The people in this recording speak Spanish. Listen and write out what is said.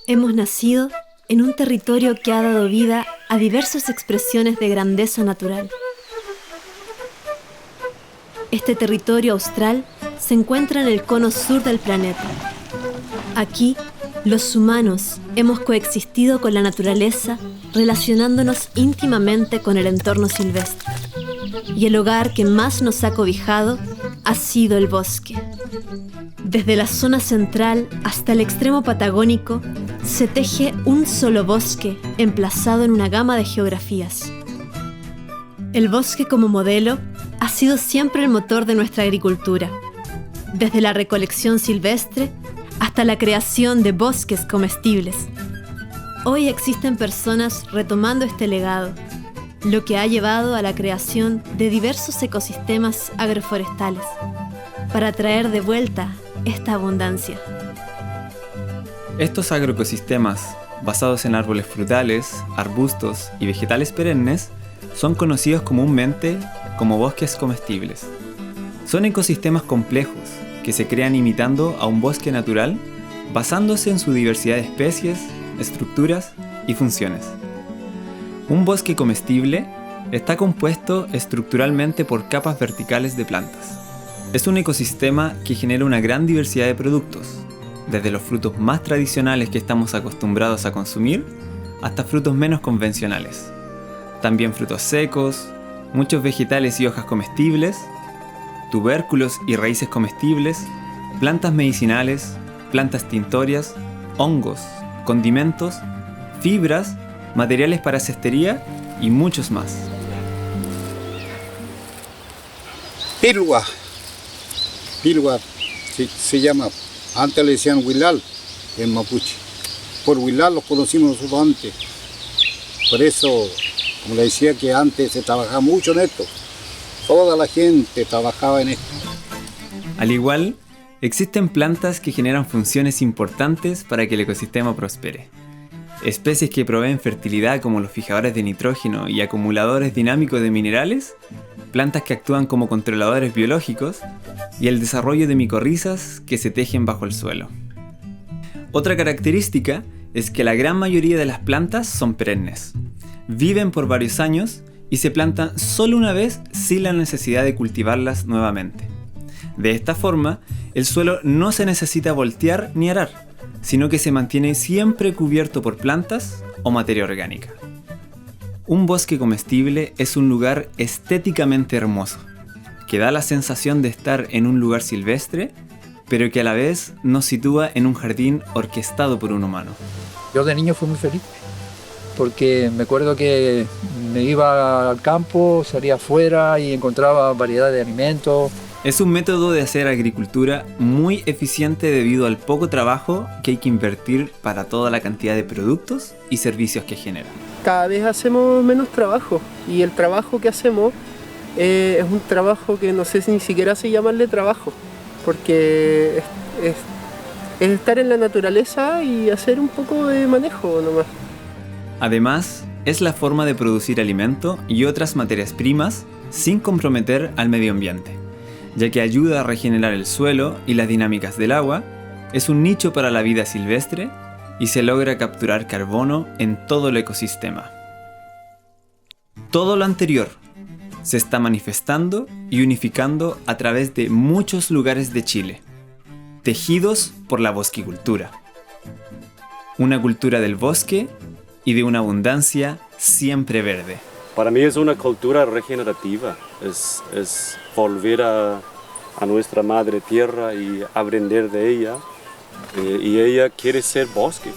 Hemos nacido en un territorio que ha dado vida a diversas expresiones de grandeza natural. Este territorio austral se encuentra en el cono sur del planeta. Aquí, los humanos hemos coexistido con la naturaleza, relacionándonos íntimamente con el entorno silvestre. Y el hogar que más nos ha cobijado ha sido el bosque. Desde la zona central hasta el extremo patagónico, se teje un solo bosque emplazado en una gama de geografías. El bosque como modelo ha sido siempre el motor de nuestra agricultura, desde la recolección silvestre hasta la creación de bosques comestibles. Hoy existen personas retomando este legado, lo que ha llevado a la creación de diversos ecosistemas agroforestales, para traer de vuelta esta abundancia. Estos agroecosistemas, basados en árboles frutales, arbustos y vegetales perennes, son conocidos comúnmente como bosques comestibles. Son ecosistemas complejos que se crean imitando a un bosque natural, basándose en su diversidad de especies, estructuras y funciones. Un bosque comestible está compuesto estructuralmente por capas verticales de plantas. Es un ecosistema que genera una gran diversidad de productos, desde los frutos más tradicionales que estamos acostumbrados a consumir hasta frutos menos convencionales. También frutos secos, muchos vegetales y hojas comestibles, tubérculos y raíces comestibles, plantas medicinales, plantas tintorias, hongos, condimentos, fibras, materiales para cestería y muchos más. Pilwa se llama. Antes le decían Huilal en mapuche. Por Huilal los conocimos nosotros antes. Por eso, como le decía, que antes se trabajaba mucho en esto. Toda la gente trabajaba en esto. Al igual, existen plantas que generan funciones importantes para que el ecosistema prospere. Especies que proveen fertilidad como los fijadores de nitrógeno y acumuladores dinámicos de minerales, plantas que actúan como controladores biológicos y el desarrollo de micorrizas que se tejen bajo el suelo. Otra característica es que la gran mayoría de las plantas son perennes. Viven por varios años y se plantan solo una vez sin la necesidad de cultivarlas nuevamente. De esta forma, el suelo no se necesita voltear ni arar, sino que se mantiene siempre cubierto por plantas o materia orgánica. Un bosque comestible es un lugar estéticamente hermoso, que da la sensación de estar en un lugar silvestre, pero que a la vez nos sitúa en un jardín orquestado por un humano. Yo de niño fui muy feliz, porque me acuerdo que me iba al campo, salía afuera y encontraba variedad de alimentos. Es un método de hacer agricultura muy eficiente debido al poco trabajo que hay que invertir para toda la cantidad de productos y servicios que genera. Cada vez hacemos menos trabajo y el trabajo que hacemos es un trabajo que no sé si ni siquiera se llamarle trabajo, porque es estar en la naturaleza y hacer un poco de manejo nomás. Además, es la forma de producir alimento y otras materias primas sin comprometer al medio ambiente, ya que ayuda a regenerar el suelo y las dinámicas del agua, es un nicho para la vida silvestre y se logra capturar carbono en todo el ecosistema. Todo lo anterior se está manifestando y unificando a través de muchos lugares de Chile, tejidos por la bosquicultura. Una cultura del bosque y de una abundancia siempre verde. Para mí es una cultura regenerativa, es volver a nuestra madre tierra y aprender de ella, y ella quiere ser bosque.